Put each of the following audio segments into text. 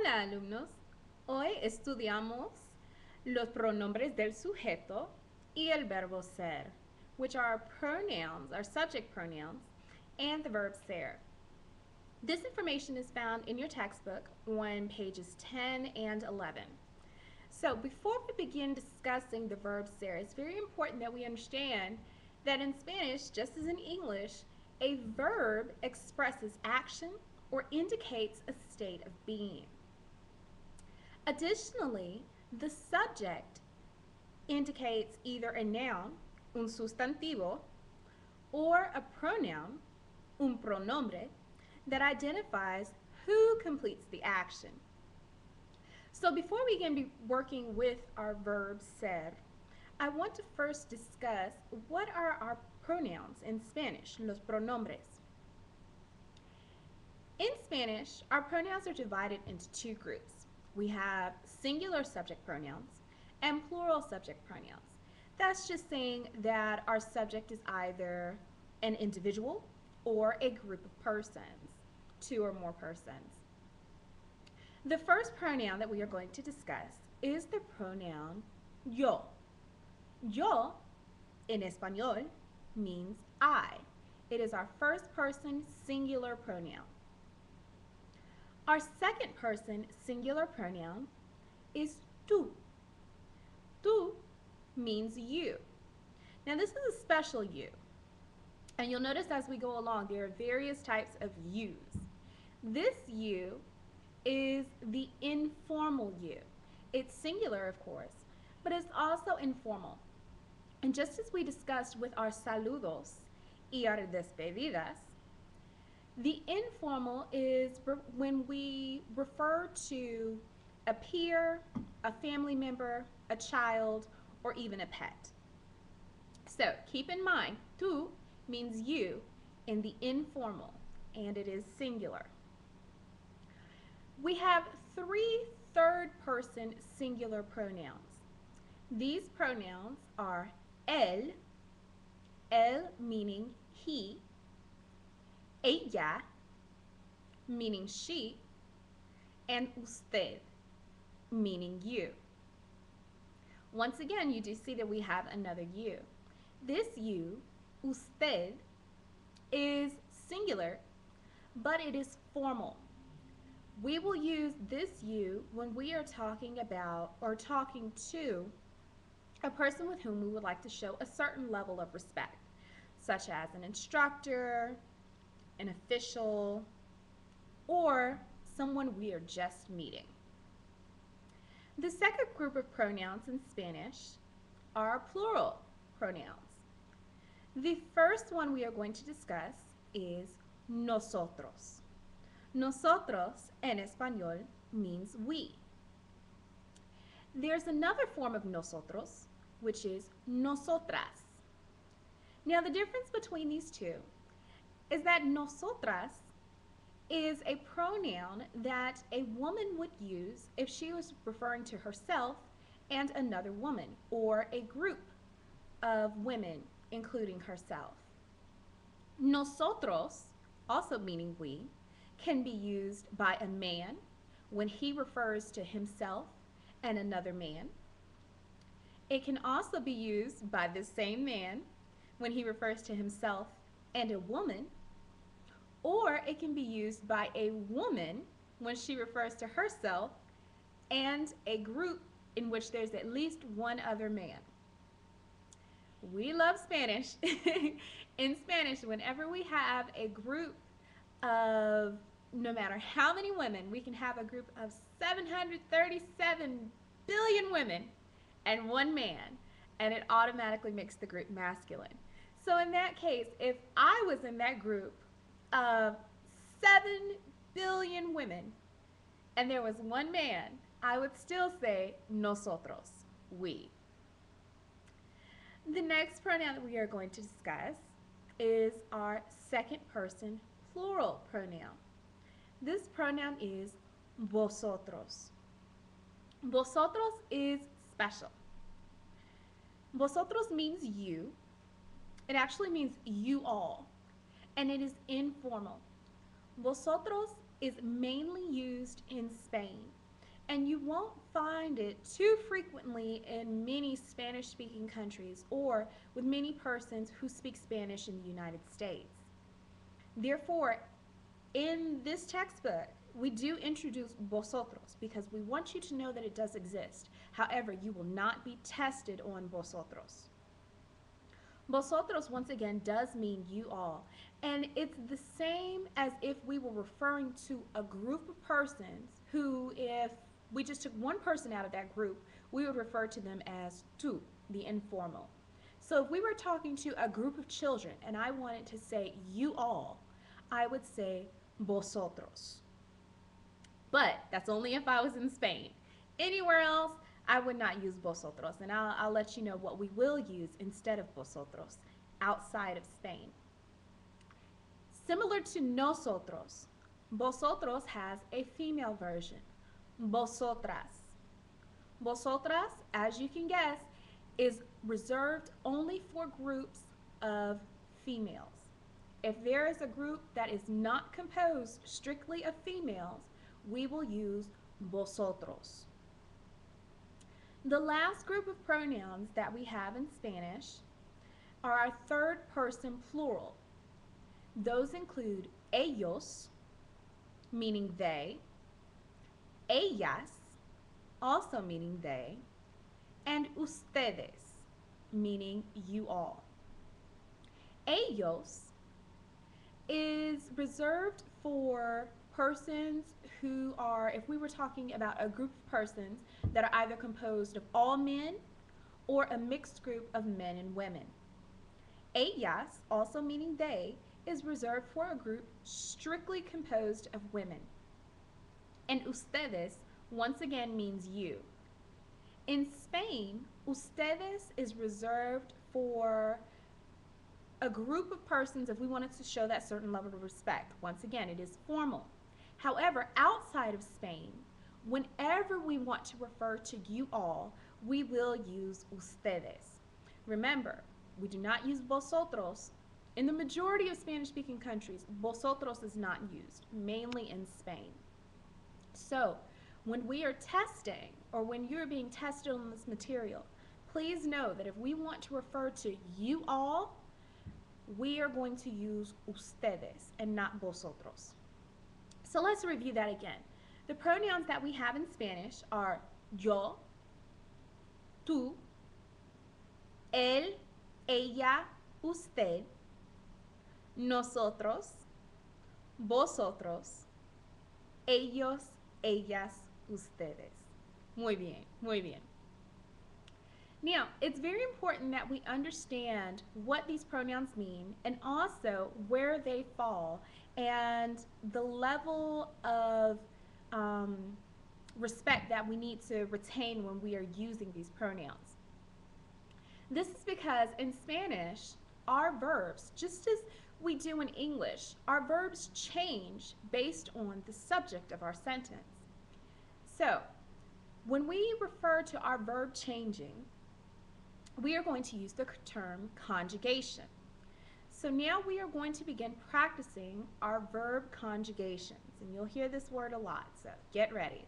Hola alumnos, hoy estudiamos los pronombres del sujeto y el verbo ser, which are our pronouns, our subject pronouns, and the verb ser. This information is found in your textbook on pages 10 and 11. So before we begin discussing the verb ser, it's very important that we understand that in Spanish, just as in English, a verb expresses action or indicates a state of being. Additionally, the subject indicates either a noun, un sustantivo, or a pronoun, un pronombre, that identifies who completes the action. So before we begin working with our verb ser, I want to first discuss what are our pronouns in Spanish, los pronombres. In Spanish, our pronouns are divided into two groups. We have singular subject pronouns and plural subject pronouns. That's just saying that our subject is either an individual or a group of persons, two or more persons. The first pronoun that we are going to discuss is the pronoun yo. Yo, in Espanol, means I. It is our first person singular pronoun. Our second person singular pronoun is tú. Tú means you. Now this is a special you. And you'll notice as we go along there are various types of yous. This you is the informal you. It's singular, of course, but it's also informal. And just as we discussed with our saludos y our despedidas, the informal is when we refer to a peer, a family member, a child, or even a pet. So keep in mind, tú means you in the informal, and it is singular. We have three third-person singular pronouns. These pronouns are él meaning he, ella, meaning she, and usted, meaning you. Once again, you do see that we have another you. This you, usted, is singular, but it is formal. We will use this you when we are talking about or talking to a person with whom we would like to show a certain level of respect, such as an instructor, an official, or someone we are just meeting. The second group of pronouns in Spanish are plural pronouns. The first one we are going to discuss is nosotros. Nosotros en español means we. There's another form of nosotros, which is nosotras. Now the difference between these two is that nosotras is a pronoun that a woman would use if she was referring to herself and another woman, or a group of women, including herself. Nosotros, also meaning we, can be used by a man when he refers to himself and another man. It can also be used by the same man when he refers to himself and a woman, or it can be used by a woman when she refers to herself and a group in which there's at least one other man. We love Spanish. In Spanish, whenever we have a group of no matter how many women, we can have a group of 737 billion women and one man, and it automatically makes the group masculine. So in that case, if I was in that group of 7 billion women and there was one man, I would still say nosotros, we. The next pronoun that we are going to discuss is our second person plural pronoun. This pronoun is vosotros. Vosotros is special. Vosotros means you. It actually means you all, and it is informal. Vosotros is mainly used in Spain. And you won't find it too frequently in many Spanish speaking countries or with many persons who speak Spanish in the United States. Therefore, in this textbook, we do introduce vosotros because we want you to know that it does exist. However, you will not be tested on vosotros. Vosotros, once again, does mean you all. And it's the same as if we were referring to a group of persons who, if we just took one person out of that group, we would refer to them as tú, the informal. So if we were talking to a group of children and I wanted to say you all, I would say vosotros. But that's only if I was in Spain. Anywhere else, I would not use vosotros. And I'll let you know what we will use instead of vosotros outside of Spain. Similar to nosotros, vosotros has a female version, vosotras. Vosotras, as you can guess, is reserved only for groups of females. If there is a group that is not composed strictly of females, we will use vosotros. The last group of pronouns that we have in Spanish are our third person plural. Those include ellos, meaning they, ellas, also meaning they, and ustedes, meaning you all. Ellos is reserved for persons who are, if we were talking about a group of persons that are either composed of all men or a mixed group of men and women. Ellas, also meaning they, is reserved for a group strictly composed of women. And ustedes, once again, means you. In Spain, ustedes is reserved for a group of persons if we wanted to show that certain level of respect. Once again, it is formal. However, outside of Spain, whenever we want to refer to you all, we will use ustedes. Remember, we do not use vosotros. In the majority of Spanish-speaking countries, vosotros is not used, mainly in Spain. So, when we are testing, or when you're being tested on this material, please know that if we want to refer to you all, we are going to use ustedes and not vosotros. So let's review that again. The pronouns that we have in Spanish are yo, tú, él, ella, usted, nosotros, vosotros, ellos, ellas, ustedes. Muy bien, muy bien. Now, it's very important that we understand what these pronouns mean and also where they fall and the level of respect that we need to retain when we are using these pronouns. This is because in Spanish, our verbs, just as we do in English, our verbs change based on the subject of our sentence. So, when we refer to our verb changing, we are going to use the term conjugation. So now we are going to begin practicing our verb conjugations, and you'll hear this word a lot, so get ready.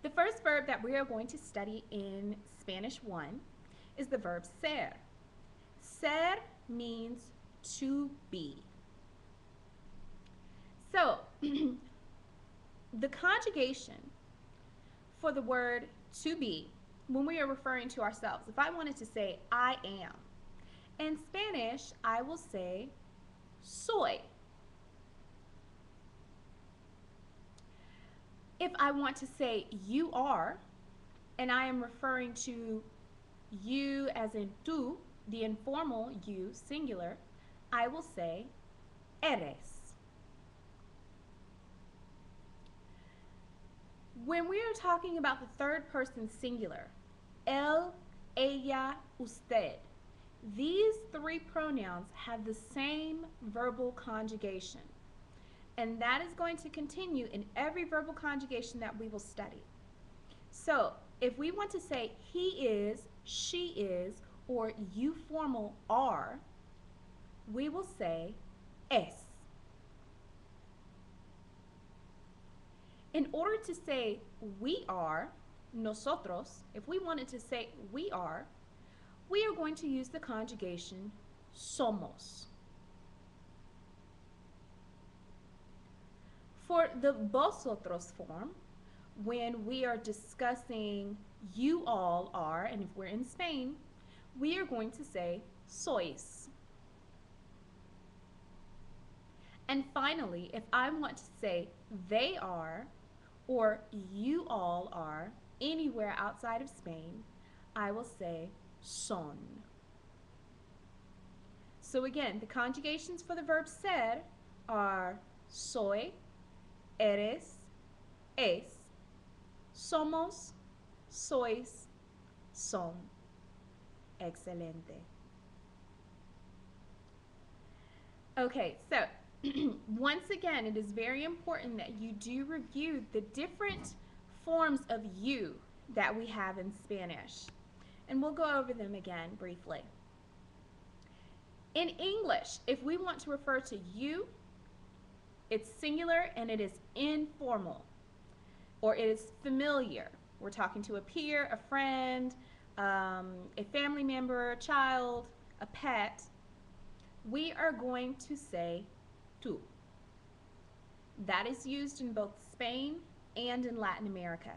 The first verb that we are going to study in Spanish 1 is the verb ser. Ser means to be. So, the conjugation for the word to be, when we are referring to ourselves, if I wanted to say I am, in Spanish I will say soy. If I want to say you are, and I am referring to you as in tú, the informal you, singular, I will say eres. When we are talking about the third person singular, él, ella, usted, these three pronouns have the same verbal conjugation. And that is going to continue in every verbal conjugation that we will study. So, if we want to say he is, she is, or you formal are, we will say es. In order to say we are, nosotros, if we wanted to say we are going to use the conjugation somos. For the vosotros form, when we are discussing you all are, and if we're in Spain, we are going to say sois. And finally, if I want to say they are or you all are anywhere outside of Spain, I will say son. So again, the conjugations for the verb ser are soy, eres, es, somos, sois, son. Excelente. Okay, so once again, it is very important that you do review the different forms of you that we have in Spanish. And we'll go over them again briefly. In English, if we want to refer to you, it's singular and it is informal, or it is familiar. We're talking to a peer, a friend, a family member, a child, a pet. We are going to say tú. That is used in both Spain and in Latin America.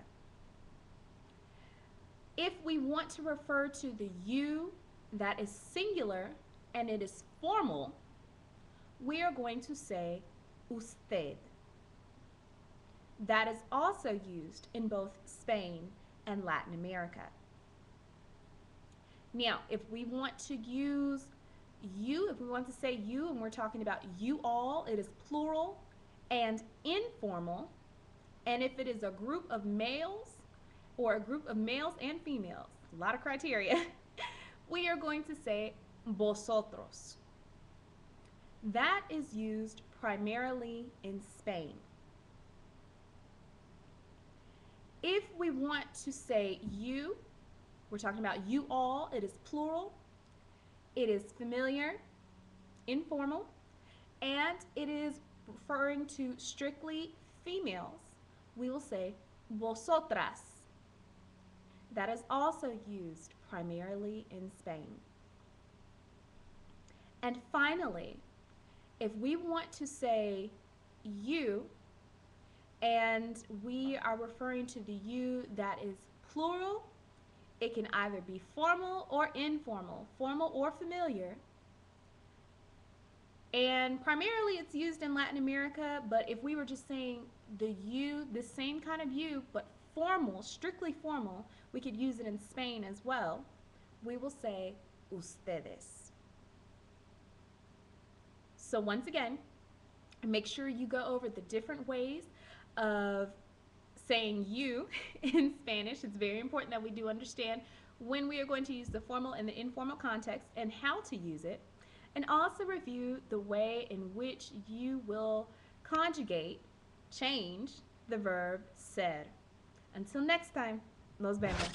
If we want to refer to the you that is singular and it is formal, we are going to say usted. That is also used in both Spain and Latin America. Now, if we want to use you, if we want to say you and we're talking about you all, it is plural and informal. And if it is a group of males or a group of males and females, a lot of criteria, we are going to say vosotros. That is used primarily in Spain. If we want to say you, we're talking about you all, it is plural, it is familiar, informal, and it is referring to strictly females. We will say vosotras. That is also used primarily in Spain. And finally, if we want to say you, and we are referring to the you that is plural, it can either be formal or informal, formal or familiar. And primarily it's used in Latin America, but if we were just saying the you, the same kind of you, but formal, strictly formal, we could use it in Spain as well. We will say ustedes. So once again, make sure you go over the different ways of saying you in Spanish. It's very important that we do understand when we are going to use the formal and the informal context and how to use it. And also review the way in which you will conjugate, change the verb ser. Until next time, nos vemos.